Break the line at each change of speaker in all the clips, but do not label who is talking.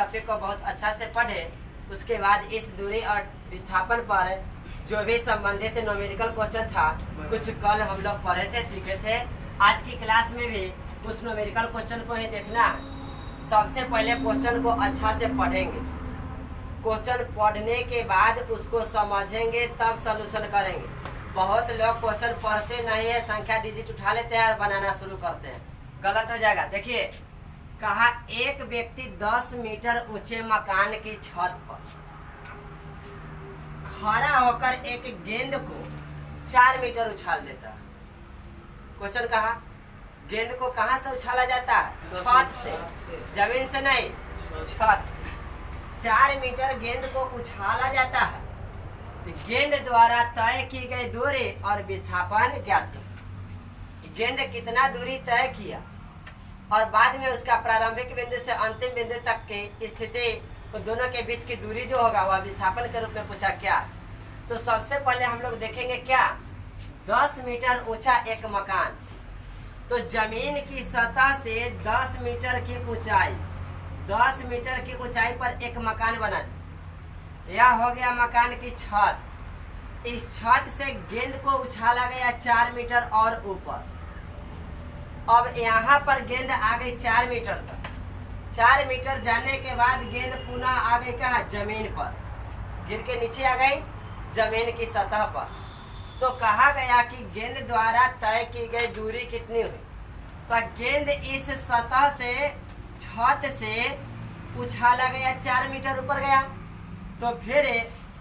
Topic को बहुत अच्छा से पढ़े, उसके बाद इस दूरी और विस्थापन पर जो भी संबंधित न्यूमेरिकल क्वेश्चन था कुछ कल हम लोग पढ़े थे, सीखे थे। आज की क्लास में भी उस न्यूमेरिकल क्वेश्चन को ही देखना है। सबसे पहले क्वेश्चन को अच्छा से पढ़ेंगे, क्वेश्चन पढ़ने के बाद उसको समझेंगे, तब सॉल्यूशन करेंगे। बहुत लोग क्वेश्चन पढ़ते नहीं है, संख्या डिजिट उठा लेते हैं और बनाना शुरू करते हैं, गलत हो जाएगा। देखिए कहा एक व्यक्ति 10 मीटर ऊंचे मकान की छत पर खड़ा होकर एक गेंद को 4 मीटर उछाल देता है। क्वेश्चन कहा गेंद को कहां से उछाला जाता है? छत से, जमीन से नहीं, छत से 4 मीटर गेंद को उछाला जाता है। गेंद द्वारा तय की गई दूरी और विस्थापन ज्ञात करो। गेंद कितना दूरी तय किया और बाद में उसका प्रारंभिक बिंदु से अंतिम बिंदु तक की स्थिति, तो दोनों के बीच की दूरी जो होगा वह विस्थापन के रूप में पूछा क्या। तो सबसे पहले हम लोग देखेंगे क्या, 10 मीटर ऊंचा एक मकान, तो जमीन की सतह से 10 मीटर की ऊंचाई, 10 मीटर की ऊंचाई पर एक मकान बना। यह हो गया मकान की छत। इस छत से गेंद को उछाला गया 4 मीटर और ऊपर। अब यहाँ पर गेंद आ गई 4 मीटर तक। 4 मीटर जाने के बाद गेंद पुनः आ गई कहाँ? जमीन पर, गिर के नीचे आ गई जमीन की सतह पर। तो कहा गया कि गेंद द्वारा तय की गई दूरी कितनी हुई? तो गेंद इस सतह से, छत से उछाला गया 4 मीटर ऊपर गया, तो फिर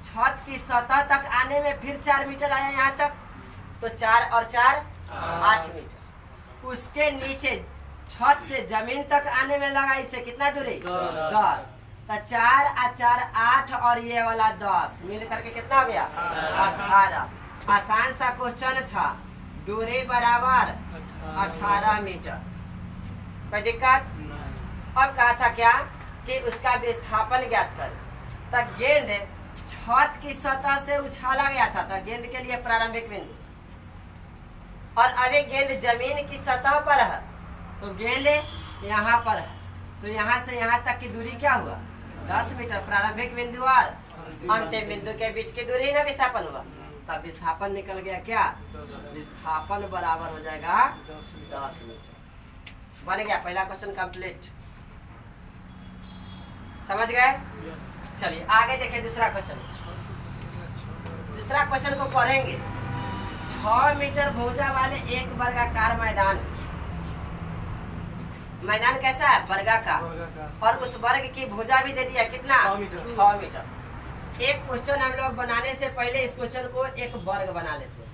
छत की सतह तक आने में फिर 4 मीटर आया यहाँ तक, तो 4 और 4 8 मीटर। उसके नीचे छत से जमीन तक आने में लगा इसे कितना दूरी? 10। तो 4 और 4 8 और ये वाला 10 मिल करके कितना हो गया? 18। आसान सा क्वेश्चन था, दूरी बराबर 18 मीटर, कोई दिक्कत? अब कहा था क्या कि उसका विस्थापन ज्ञात कर। तो गेंद छत की सतह से उछाला गया था, तो गेंद के लिए प्रारंभिक बिंदु, और अभी गेंद जमीन की सतह पर है, तो गेंद यहाँ पर है, तो यहाँ से यहाँ तक की दूरी क्या हुआ? 10 मीटर। प्रारंभिक बिंदु और अंतिम बिंदु के बीच की दूरी ना विस्थापन हुआ, तब विस्थापन निकल गया क्या? विस्थापन बराबर हो जाएगा 10 मीटर। बन गया पहला क्वेश्चन कंप्लीट। समझ गए? चलिए आगे देखिए दूसरा क्वेश्चन। दूसरा क्वेश्चन को पढ़ेंगे। 6 मीटर भुजा वाले एक वर्गाकार मैदान, मैदान कैसा है? वर्गाकार, और उस वर्ग की भुजा भी दे दिया कितना? 6 मीटर। एक क्वेश्चन हम लोग बनाने से पहले इस क्वेश्चन को एक वर्ग बना लेते हैं।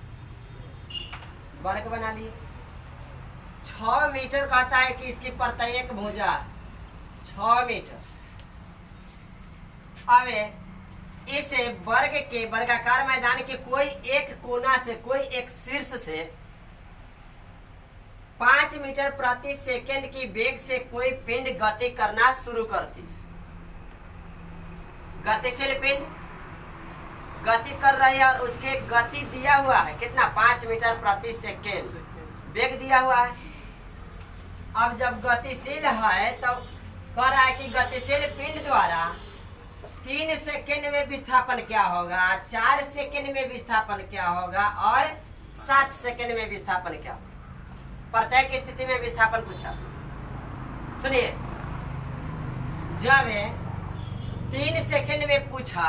वर्ग बना लिए। 6 मीटर कहता है कि इसकी प्रत्येक भुजा 6 मीटर। अब इस वर्ग के वर्गाकार मैदान के कोई एक कोना से, कोई एक शीर्ष से 5 मीटर प्रति सेकंड की वेग से कोई पिंड गति करना शुरू करती। गतिशील पिंड गति कर रही है और उसके गति दिया हुआ है कितना? 5 मीटर प्रति सेकंड वेग दिया हुआ है। अब जब गतिशील है तो कह रहा है कि गतिशील पिंड द्वारा 3 सेकंड में विस्थापन क्या होगा, 4 सेकंड में विस्थापन क्या होगा और 7 सेकंड में विस्थापन क्या होगा। प्रत्येक स्थिति में विस्थापन पूछा। सुनिए, जब 3 सेकंड में पूछा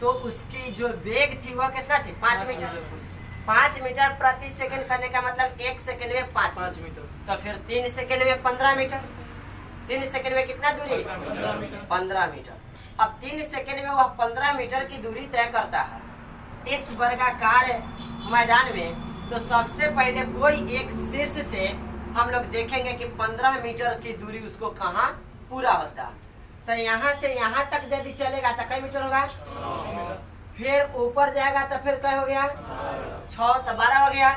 तो उसकी जो वेग थी वह कितना थी? 5 मीटर। 5 मीटर प्रति सेकंड करने का मतलब 1 सेकंड में 5 मीटर, तो फिर 3 सेकंड में 15 मीटर। 3 सेकंड में कितना दूरी? 15 मीटर। अब 3 सेकंड में वह 15 मीटर की दूरी तय करता है इस वर्गाकार मैदान में। तो सबसे पहले कोई एक शीर्ष से हम लोग देखेंगे कि 15 मीटर की दूरी उसको कहाँ पूरा होता है। तो यहाँ से यहाँ तक यदि चलेगा तो कई मीटर होगा? फिर ऊपर जाएगा तो फिर क्या हो गया? 6, तो 12 हो गया।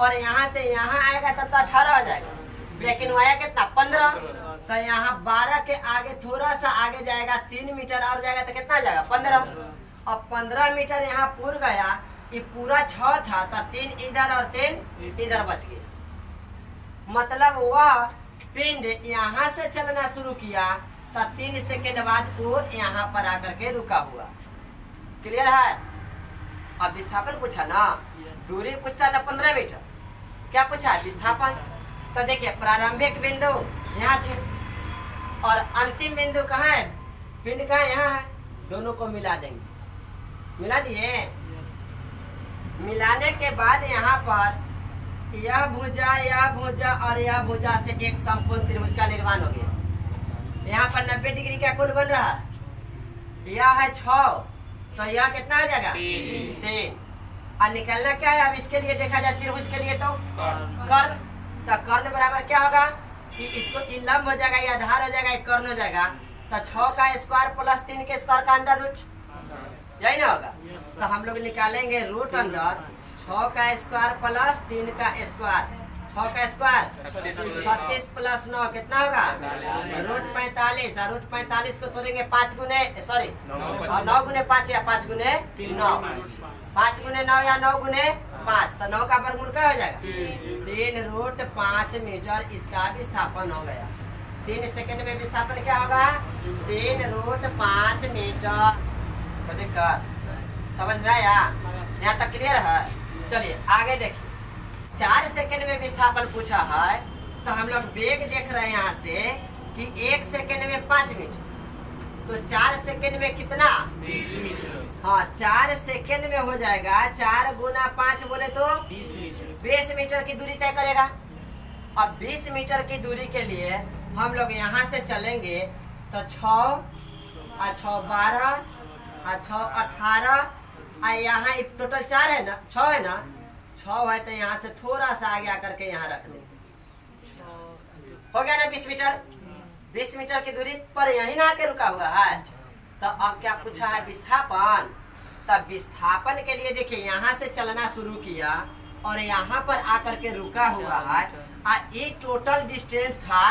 और यहाँ से यहाँ आएगा तब तो 18 हो जाएगा, लेकिन वो आया कितना? 15। तो यहाँ 12 के आगे थोड़ा सा आगे जाएगा, 3 मीटर और जाएगा तो कितना जाएगा? 15। अब 15 मीटर यहाँ पूर गया, ये पूरा 6 था, तो 3 इधर और 3 इधर बच गया। मतलब वह पिंड यहाँ से चलना शुरू किया तो 3 सेकेंड बाद वो यहाँ पर आकर के रुका हुआ। क्लियर है? अब विस्थापन पूछा ना, दूरी पूछता था 15 मीटर, क्या पूछा? विस्थापन। तो देखिए प्रारंभिक बिंदु यहाँ थी और अंतिम बिंदु कहाँ है? पिंड कहाँ? यहाँ है। दोनों को मिला देंगे, मिला दिए। मिलाने के बाद यहाँ पर यह भुजा और यह भुजा से एक संपूर्ण त्रिभुज का निर्माण हो गया। यहाँ पर 90 डिग्री का कोण बन रहा है। यह है 6, तो यह कितना हो जाएगा? 3। और निकलना क्या है? अब इसके लिए देखा जाए त्रिभुज के लिए तो कर्ण। तो कर्ण बराबर क्या होगा कि इसको लंब हो जाएगा, या आधार हो जाएगा, कर्ण हो जाएगा। तो 6 का स्क्वायर प्लस 3 के स्क्वायर का अंडर रूट, यही ना होगा? तो हम लोग निकालेंगे रूट अंडर 6 का स्क्वायर प्लस 3 का स्क्वायर। 6 का स्क्वायर 36 प्लस 9 कितना होगा? रूट 45। और रूट 45 को तोड़ेंगे 5 गुने, सॉरी 9 गुने 5 या 5 गुने 9, 5 गुने 9 या 9 गुने 5। तो 9 का वर्गमूल क्या हो जाएगा? 3 रूट 5 मीटर इसका विस्थापन हो गया। 3 सेकंड में विस्थापन क्या होगा? 3 रूट 5 मीटर। तो दिक्कत समझ में आया? यहाँ तक क्लियर है? चलिए आगे देखिए। 4 सेकंड में विस्थापन पूछा है, तो हम लोग वेग देख रहे हैं यहाँ से कि 1 सेकंड में 5 मीटर, तो 4 सेकंड में कितना?
20 मीटर।
हाँ 4 सेकंड में हो जाएगा। 4 गुना 5 बोले तो 20 मीटर की दूरी तय करेगा। अब 20 मीटर की दूरी के लिए हम लोग यहाँ से चलेंगे तो 6 और 6 12 और 6 18 और यहाँ टोटल 4 है ना, 6 है ना, 6 है तो यहाँ से थोड़ा सा आगे आकर के यहाँ रख देंगे। हो गया ना 20 मीटर। 20 मीटर की दूरी पर यहीं ना आके रुका हुआ है। तो अब क्या पूछा है? विस्थापन। तब विस्थापन के लिए देखिए यहाँ से चलना शुरू किया और यहाँ पर आकर के रुका हुआ है। ये टोटल डिस्टेंस था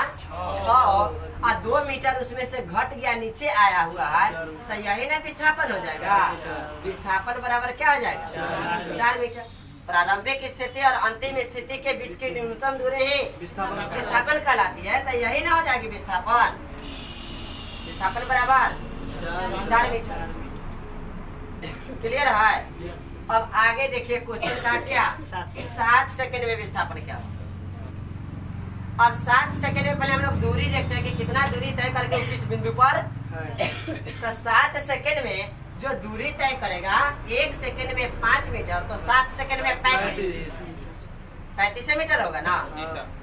6 और 2 मीटर उसमें से घट गया, नीचे आया हुआ है। तो यही ना विस्थापन हो जाएगा। विस्थापन बराबर क्या हो जाएगा? 4 मीटर। प्रारंभिक स्थिति और अंतिम स्थिति के बीच की न्यूनतम दूरी ही विस्थापन कहलाती है। तो यही ना हो जाएगी विस्थापन। विस्थापन बराबर 4 मीटर। क्लियर है? अब आगे देखिए क्वेश्चन का क्या? 7 सेकंड में विस्थापन क्या? अब 7 सेकंड में पहले हम लोग दूरी देखते हैं कि कितना दूरी तय करके इस बिंदु पर। तो 7 सेकंड में जो दूरी तय करेगा, 1 सेकंड में 5 मीटर, तो 7 सेकंड में 35 मीटर होगा ना।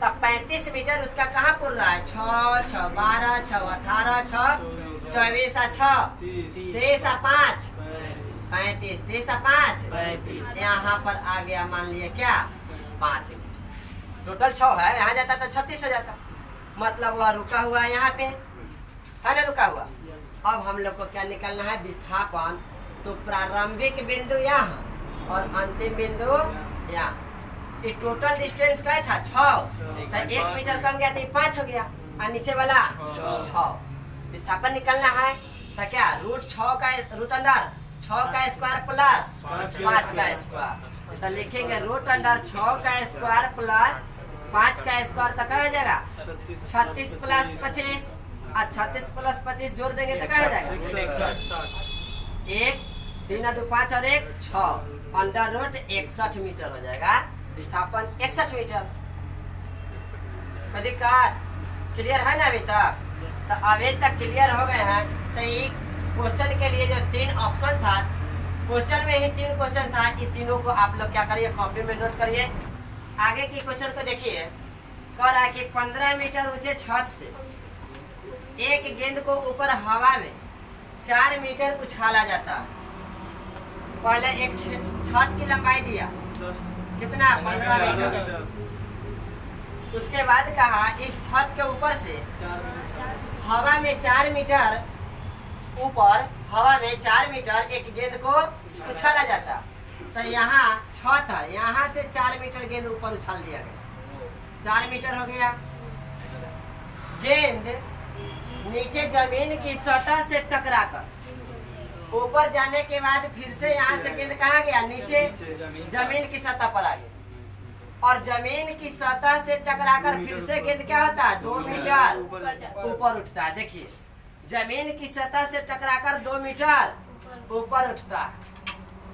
तो 35 मीटर उसका कहाँ पुर रहा है? 6 6 12 6 18 6 24 6 23 5 35 23 5 यहाँ पर आ गया मान लिया क्या? 5 मीटर। टोटल 6 है, यहाँ जाता तो 36 हो जाता। मतलब वह रुका हुआ है यहाँ पे, है ना, रुका हुआ। अब हम लोग को क्या निकालना है? विस्थापन। तो प्रारंभिक बिंदु यहाँ और अंतिम बिंदु यहाँ। ये टोटल डिस्टेंस क्या था? 6। तो 1 मीटर कम गया तो ये 5 हो गया, और नीचे वाला 6। विस्थापन निकालना है तो क्या? रूट 6 का रूट अंडर 6 का स्क्वायर प्लस 5 का स्क्वायर। तो लिखेंगे रूट अंडर 6 का स्क्वायर प्लस 5 का स्क्वायर। तो क्या हो जाएगा? 36 प्लस 25 और 36 प्लस 25 जोड़ देंगे तो क्या हो जाएगा? 1 3 2 5 और 1 6 अंडर रूट 61 मीटर हो जाएगा। विस्थापन 61 मीटर। दिक्कत क्लियर है ना अभी तक? तो अभी तक क्लियर हो गए हैं। तो ये क्वेश्चन के लिए जो 3 ऑप्शन था, क्वेश्चन में ही 3 क्वेश्चन था, ये तीनों को आप लोग क्या करिए? कॉपी में नोट करिए। आगे की क्वेश्चन को देखिए। कह रहा है कि 15 मीटर ऊंचे छत से एक गेंद को ऊपर हवा में 4 मीटर उछाला जाता है। पहले एक छत की लंबाई दिया कितना? 15 मीटर। उसके बाद कहा इस छत के ऊपर से हवा में 4 मीटर ऊपर, हवा में 4 मीटर एक गेंद को उछाला जाता। तो यहाँ छत है, यहाँ से 4 मीटर गेंद ऊपर उछाल दिया गया। 4 मीटर हो गया। गेंद नीचे जमीन की सतह से टकराकर ऊपर जाने के बाद फिर से यहाँ से गेंद कहाँ गया? नीचे जमीन की सतह पर आ गया। और जमीन की सतह से टकराकर फिर से गेंद क्या होता है? 2 मीटर ऊपर उठता है। देखिए जमीन की सतह से टकराकर 2 मीटर ऊपर उठता है।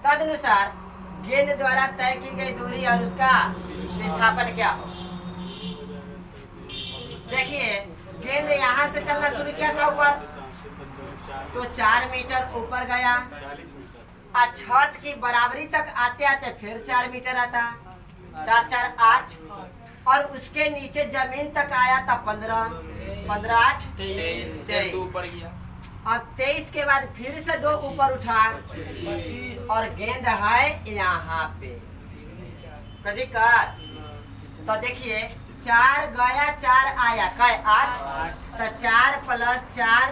तदनुसार गेंद द्वारा तय की गई दूरी और उसका विस्थापन क्या हो। देखिए गेंद यहाँ से चलना शुरू किया था ऊपर, तो 4 मीटर ऊपर गया, और छत की बराबरी तक आते आते फिर 4 मीटर आता, 4 4 8, और उसके नीचे जमीन तक आया था 15 15 8 23, और 23 के बाद फिर से 2 ऊपर उठा, और गेंद है यहाँ पे। कभी कर तो देखिए 4 गया 4 आया, कै 8, तो 4 + 4,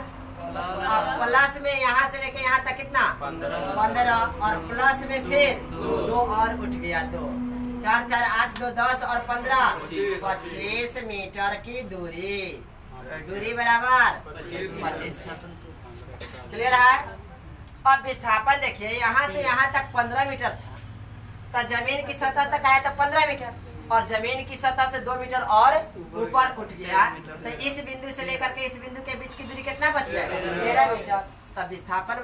और प्लस में यहाँ से लेके यहाँ तक कितना 15, और प्लस में फिर 2 और उठ गया, 2 4 4 8 2 10 और 15 25 मीटर की दूरी, दूरी बराबर 25। क्लियर है। अब विस्थापन देखिए यहाँ से यहाँ तक 15 मीटर था, तो जमीन की सतह तक आया था 15 मीटर, और जमीन की सतह से 2 मीटर और ऊपर उठ गया, तो इस बिंदु से लेकर के इस बिंदु के बीच की दूरी कितना बच जाएगा 13 मीटर। तब विस्थापन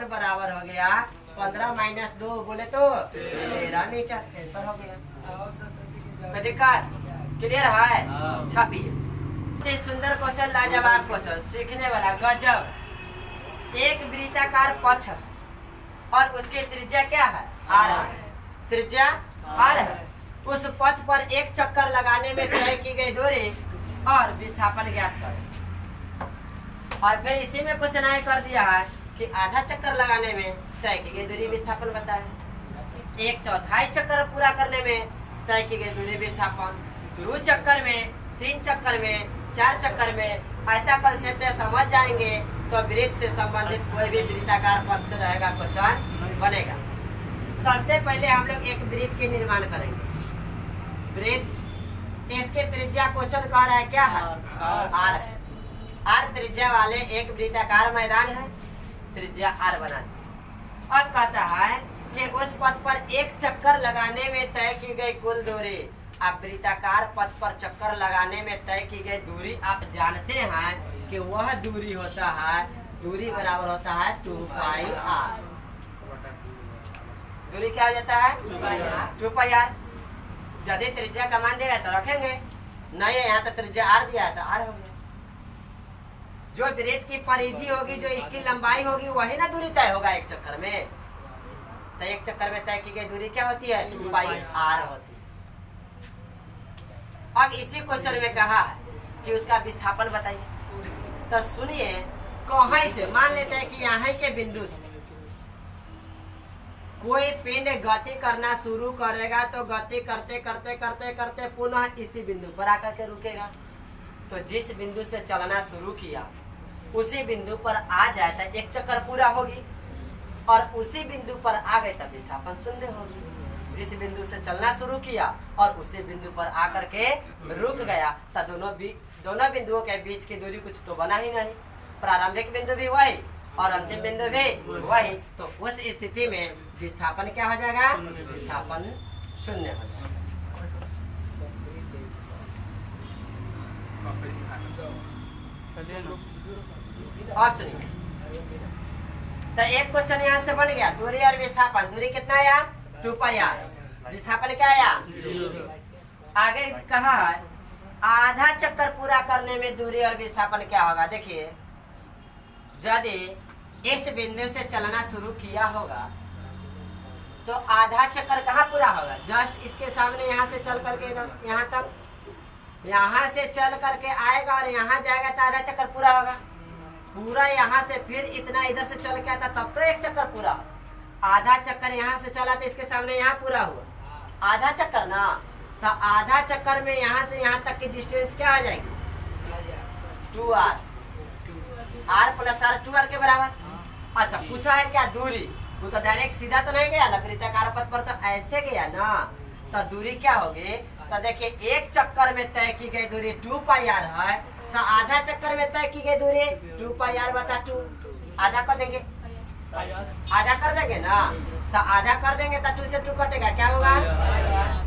बराबर हो गया 15 - 2 बोले तो 13 मीटर। आंसर हो गया। कोई दिक्कत? क्लियर है। छपिए सुंदर क्वेश्चन, लाजवाब क्वेश्चन, सीखने वाला गजब। एक वृत्ताकार पथ है और उसकी त्रिज्या क्या है r है, त्रिज्या r है। उस पथ पर एक चक्कर लगाने में तय की गई दूरी और विस्थापन ज्ञात करें। और फिर इसी में कुछ नया कर दिया है कि आधा चक्कर लगाने में तय की गई दूरी विस्थापन बताए, 1/4 चक्कर पूरा करने में तय की गई दूरी विस्थापन, 2 चक्कर में, 3 चक्कर में, 4 चक्कर में, ऐसा कंसेप्ट समझ जाएंगे तो वृत्त से संबंधित कोई भी वृत्ताकार पथ से रहेगा क्वेश्चन बनेगा। सबसे पहले हम लोग एक वृत्त के निर्माण करेंगे। वृत्त, इसके त्रिज्या क्वेश्चन कह रहा है क्या है r है। r त्रिज्या वाले एक वृत्ताकार मैदान है, त्रिज्या r बना दी। अब कहता है कि उस पथ पर एक चक्कर लगाने में तय की गई कुल दूरी। आप वृत्ताकार पथ पर चक्कर लगाने में तय की गई दूरी आप जानते हैं कि वह दूरी होता है, दूरी बराबर होता है 2πr। दूरी क्या हो जाता है 2πr। यदि त्रिज्या का मान दिया तो रखेंगे, नहीं है यहाँ तो त्रिज्या r दिया है तो r हो गया। जो वृत्त की परिधि होगी, जो इसकी लंबाई होगी, वही ना दूरी तय होगा एक चक्कर में। तो एक चक्कर में तय की गई दूरी क्या होती है 2πr होती है। अब इसी क्वेश्चन में कहा है कि उसका विस्थापन बताइए। तो सुनिए, कहीं से मान लेते हैं कि यहाँ के बिंदु से कोई पिंड गति करना शुरू करेगा, तो गति करते करते करते करते पुनः इसी बिंदु पर आकर के रुकेगा। तो जिस बिंदु से चलना शुरू किया उसी बिंदु पर आ जाए तो एक चक्कर पूरा होगी, और उसी बिंदु पर आ गए तब विस्थापन शून्य होगी। जिस बिंदु से चलना शुरू किया और उसी बिंदु पर आकर के रुक गया, तो दोनों बिंदुओं के बीच की दूरी कुछ तो बना ही नहीं। प्रारंभिक बिंदु भी वही और अंतिम बिंदु भी वही, तो उस स्थिति में विस्थापन क्या हो जाएगा, विस्थापन शून्य हो जाएगा। और सुनिए, तो एक क्वेश्चन यहाँ से बन गया, दूरी और विस्थापन। दूरी कितना आया 2πr, विस्थापन क्या आया। आगे कहा है आधा चक्कर पूरा करने में दूरी और विस्थापन क्या होगा। देखिए, यदि इस बिंदु से चलना शुरू किया होगा तो आधा चक्कर कहाँ पूरा होगा, जस्ट इसके सामने यहाँ से चल करके यहाँ तक, यहाँ से चल करके आएगा और यहाँ जाएगा तो आधा चक्कर पूरा होगा। पूरा यहाँ से फिर इतना इधर से चल के आता तब तो एक चक्कर पूरा हो। आधा चक्कर यहाँ से चला तो इसके सामने यहाँ पूरा हुआ, आधा चक्कर ना। तो आधा चक्कर में यहाँ से यहाँ तक की डिस्टेंस क्या आ जाएगी 2r, r + r 2r के बराबर। अच्छा, पूछा है क्या दूरी, वो तो डायरेक्ट सीधा तो नहीं गया ना, वृत्ताकार पथ पर तो ऐसे गया ना। तो दूरी क्या होगी, तो देखिए एक चक्कर में तय की गई दूरी 2πr है, तो आधा चक्कर में तय की गई दूरी 2πr/2। आधा कर देंगे, आधा कर देंगे ना, तो आधा कर देंगे तो 2 से 2 कटेगा, क्या होगा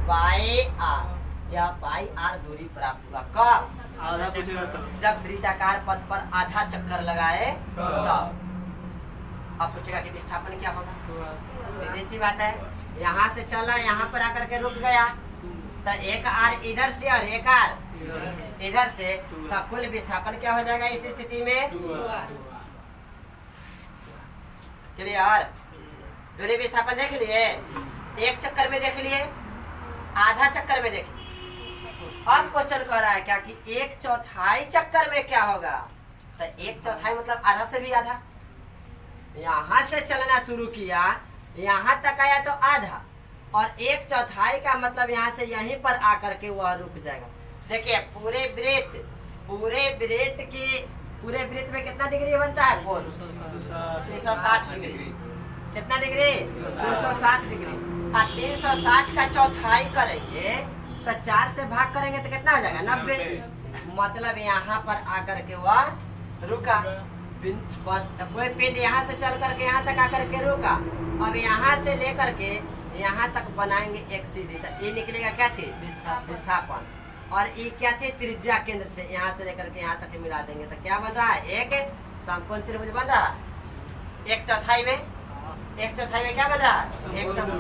πr। या पाई आर दूरी प्राप्त हुआ। कब?
आधा पूछेगा तो
जब वृत्ताकार पथ पर आधा चक्कर लगाए तब। अब पूछेगा कि विस्थापन क्या होगा। सीधी सी बात है, यहाँ से चला यहाँ पर आकर के रुक गया तो एक आर इधर से और एक आर इधर से, तो कुल विस्थापन क्या हो जाएगा इस स्थिति में? क्लियर? दूरी विस्थापन देख लिए, एक चक्कर में देख लिए, आधा चक्कर में देख लिए। अब क्वेश्चन कह रहा है क्या कि एक चौथाई चक्कर में क्या होगा। तो एक चौथाई मतलब आधा से भी आधा। यहाँ से चलना शुरू किया, यहाँ तक आया तो आधा, और एक चौथाई का मतलब यहाँ से यहीं पर आकर के वह रुक जाएगा। देखिए पूरे वृत्त में कितना डिग्री बनता है कोण? 360 डिग्री। कितना डिग्री? 360 डिग्री। और 360 का चौथाई करेंगे तो 4 से भाग करेंगे तो कितना हो जाएगा? 90। मतलब यहाँ पर आकर के वह रुका। बस कोई पिंड यहाँ से चल करके यहाँ तक आकर के रुका। अब यहाँ से लेकर के यहाँ तक बनाएंगे एक सीधी, तो ये निकलेगा क्या चीज? विस्थापन। और ये क्या चीज? त्रिज्या केंद्र से यहाँ से लेकर के यहाँ तक मिला देंगे तो क्या बन रहा है? एक समकोण त्रिभुज बन रहा है। एक चौथाई में क्या बन रहा है? एक समकोण।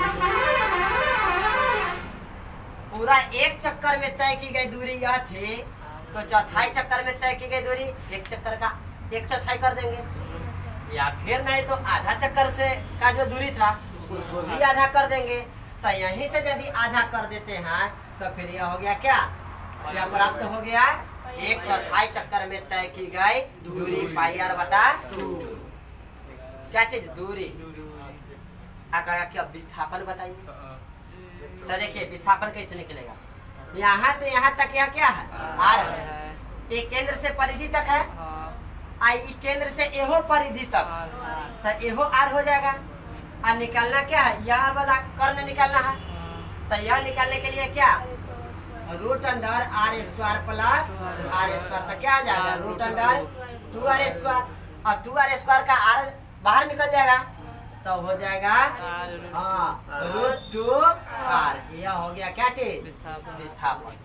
पूरा एक चक्कर में तय की गई दूरी यह थी, तो चौथाई चक्कर में तय की गई दूरी एक चक्कर का एक चौथाई कर देंगे, या फिर नहीं तो आधा चक्कर से का जो दूरी था उसको भी आधा कर देंगे। तो यहीं से यदि आधा कर देते हैं तो फिर यह हो गया क्या? यह प्राप्त हो गया एक चौथाई चक्कर में तय की गई दूरी पाई आर बटा 2। क्या चीज? दूरी। क्या विस्थापन बताइए। तो देखिए विस्थापन कैसे निकलेगा। यहाँ से यहाँ तक यह क्या है? आर है। ये केंद्र से परिधि तक है, आई केंद्र से एहो परिधि तक, तो एहो आर हो जाएगा। और निकालना क्या है? यह वाला कर्ण निकालना है। तो यह निकालने के लिए क्या? Root under R square plus R square, तो क्या आ जाएगा? रूट अंडर 2r स्क्वायर, और 2r स्क्वायर का आर बाहर निकल जाएगा तो हो जाएगा रूट 2r। यह हो गया क्या चीज? विस्थापन।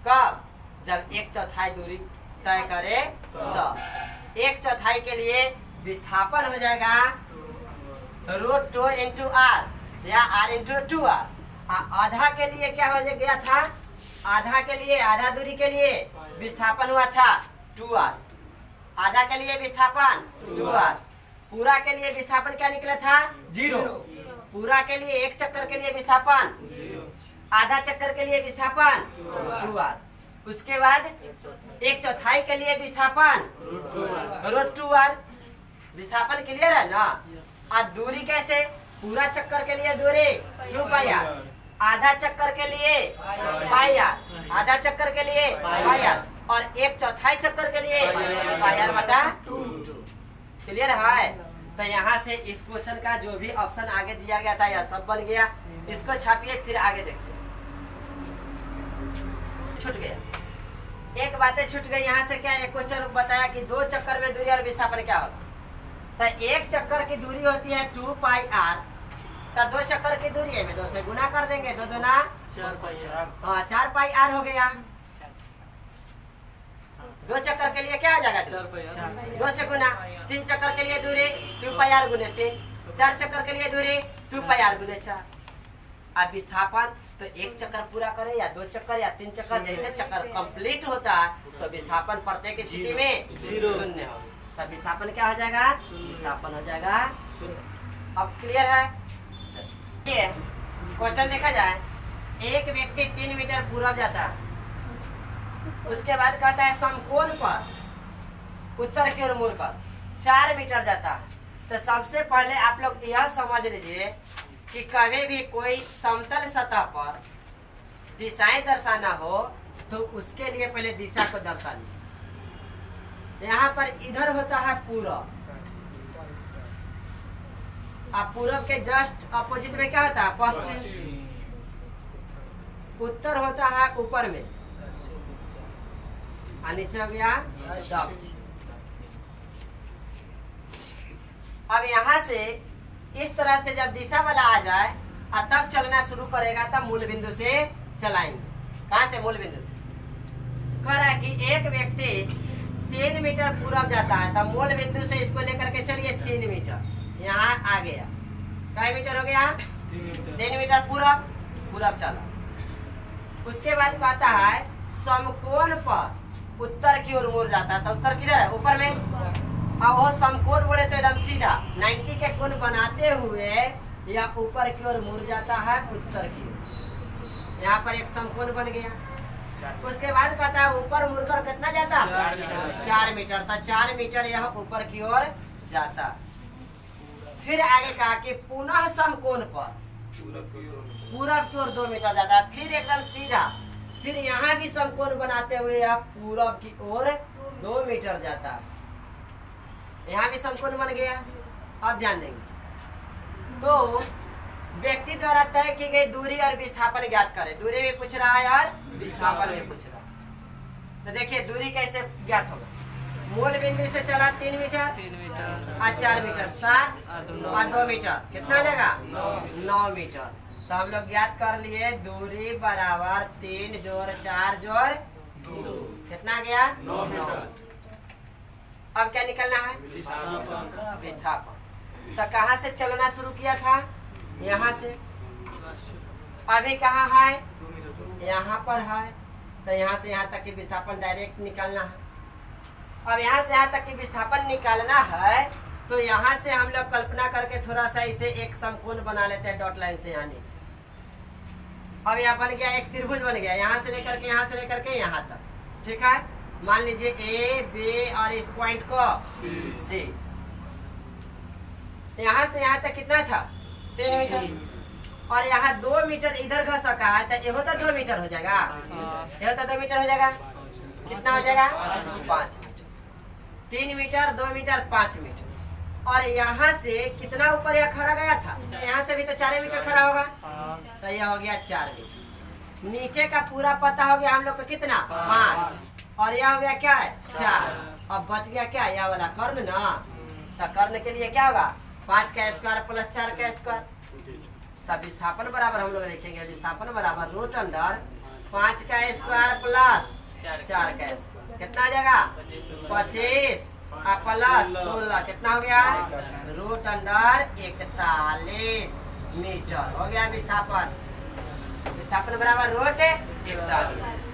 कब? जब एक चौथाई दूरी तय करे तो एक चौथाई के लिए विस्थापन हो जाएगा रूट 2 इंटू आर या आर इंटू 2r। आधा के लिए क्या हो गया था? आधा के लिए, आधा दूरी के लिए विस्थापन हुआ था 2r। आधा के लिए विस्थापन 2r। पूरा के लिए विस्थापन क्या निकला था? 0। पूरा के लिए एक चक्कर के लिए विस्थापन 0। आधा चक्कर के लिए विस्थापन 2r। उसके बाद एक चौथाई के लिए विस्थापन रूट 2r। विस्थापन क्लियर है ना? और दूरी कैसे? पूरा चक्कर के लिए दूरी 2 पाई आर, आधा चक्कर के लिए पाई आर, आधा चक्कर के लिए पाई आर, और एक चौथाई चक्कर के लिए पाई आर बटा 2। क्लियर है? तो यहाँ से इस क्वेश्चन का जो भी ऑप्शन आगे दिया गया था यह सब बन गया। इसको छापिए, फिर आगे देखते हैं। छूट गया, एक बातें छूट गई। यहाँ से क्या एक क्वेश्चन बताया कि 2 चक्कर में दूरी और विस्थापन क्या होगा। तो एक चक्कर की दूरी होती है 2 पाई आर, तो 2 चक्कर की दूरी है 2 से गुना कर देंगे, 2 दूना
4 पाई आर।
हाँ 4 पाई आर हो गया। 2 चक्कर के लिए क्या आ जाएगा?
4 पाई आर।
2 से गुना। 3 चक्कर के लिए दूरी 2 पाई आर गुने 3। 4 चक्कर के लिए दूरी 2 पाई आर गुने 4। अब विस्थापन तो एक चक्कर पूरा करे या 2 चक्कर या 3 चक्कर, जैसे चक्कर कंप्लीट होता है तो विस्थापन प्रत्येक स्थिति में 0 हो। तब विस्थापन क्या हो जाएगा? विस्थापन हो जाएगा। अब क्लियर है? चलिए क्वेश्चन देखा जाए। एक व्यक्ति 3 मीटर पूरब जाता है, उसके बाद कहता है समकोण पर उत्तर की ओर मुड़कर 4 मीटर जाता है। तो सबसे पहले आप लोग यह समझ लीजिए कि कभी भी कोई समतल सतह पर दिशाएं दर्शाना हो तो उसके लिए पहले दिशा को दर्शा लीजिए। यहाँ पर इधर होता है पूरब, अब पूरब के जस्ट अपोजिट में क्या होता है? पश्चिम। उत्तर होता है ऊपर में और नीचे हो गया दक्षिण। अब यहाँ से इस तरह से जब दिशा वाला आ जाए और तब चलना शुरू करेगा, तब मूल बिंदु से चलाएंगे। कहाँ से? मूल बिंदु से। कह रहा है कि एक व्यक्ति 3 मीटर पूरब जाता है, तब मूल बिंदु से इसको लेकर के चलिए 3 मीटर यहाँ आ गया। कई मीटर हो गया? 3 मीटर पूरब चला। उसके बाद कहता है समकोण पर उत्तर की ओर मुड़ जाता है, तो उत्तर किधर है? ऊपर में। अब वो समकोण बोले तो एकदम सीधा 90 के कोण बनाते हुए या ऊपर की ओर मुड़ जाता है उत्तर की ओर। यहाँ पर एक समकोण बन गया। उसके बाद कहता है ऊपर मुड़कर कितना जाता? 4 मीटर। तो 4 मीटर यह ऊपर की ओर जाता। फिर आगे कहा कि पुनः समकोण पर पूरब की ओर 2 मीटर जाता है। फिर एकदम सीधा, फिर यहाँ भी समकोण बनाते हुए यह पूरब की ओर 2 मीटर जाता है। यहाँ भी समकोण बन गया। अब ध्यान देंगे तो व्यक्ति द्वारा तय की गई दूरी और विस्थापन ज्ञात करें। दूरी भी पूछ रहा है और विस्थापन भी पूछ रहा है। तो देखिए दूरी कैसे ज्ञात होगा? मूल बिंदु से चला 3 मीटर और 4 मीटर 7 और 2 मीटर कितना जगह? 9 मीटर। तो हम लोग ज्ञात कर लिए दूरी बराबर 3 जोड़ 4 जोड़ 2 कितना गया? 9 मीटर। अब क्या निकलना है? विस्थापन। तो कहाँ से चलना शुरू किया था? यहाँ से। अभी कहाँ है? यहाँ पर है। तो यहाँ से यहाँ तक की विस्थापन डायरेक्ट निकालना है। अब यहाँ से यहाँ तक की विस्थापन निकालना है तो यहाँ से हम लोग कल्पना करके थोड़ा सा इसे एक समकोण बना लेते हैं डॉट लाइन से यहाँ नीचे। अब यहाँ बन गया एक त्रिभुज बन गया, यहाँ से लेकर के यहाँ तक। ठीक है, मान लीजिए ए बी और इस पॉइंट को सी। यहाँ से यहाँ तक कितना था? 3 मीटर। और यहाँ 2 मीटर इधर घ सका है तो ये तो 2 मीटर हो जाएगा। ये तो 2 मीटर हो जाएगा। कितना हो जाएगा? 5 मीटर। 3 metre 2 metre 5 metre. और यहाँ से कितना ऊपर यह खड़ा गया था? यहाँ से भी तो 4 मीटर खड़ा होगा। तो यह हो गया 4 मीटर। नीचे का पूरा पता हो गया हम लोग को कितना? 5। और यह हो गया क्या है? 4। अब बच गया क्या? यह वाला कर्ण ना। तो कर्ण के लिए क्या होगा? 5 का स्क्वायर प्लस 4 का स्क्वायर। तब विस्थापन बराबर हम लोग लिखेंगे विस्थापन बराबर रूट अंडर 5 का स्क्वायर प्लस 4 का स्क्वायर। कितना आ जाएगा? 25 प्लस 16 कितना हो गया? रूट अंडर 41 मीटर हो गया विस्थापन। विस्थापन बराबर रूट 41।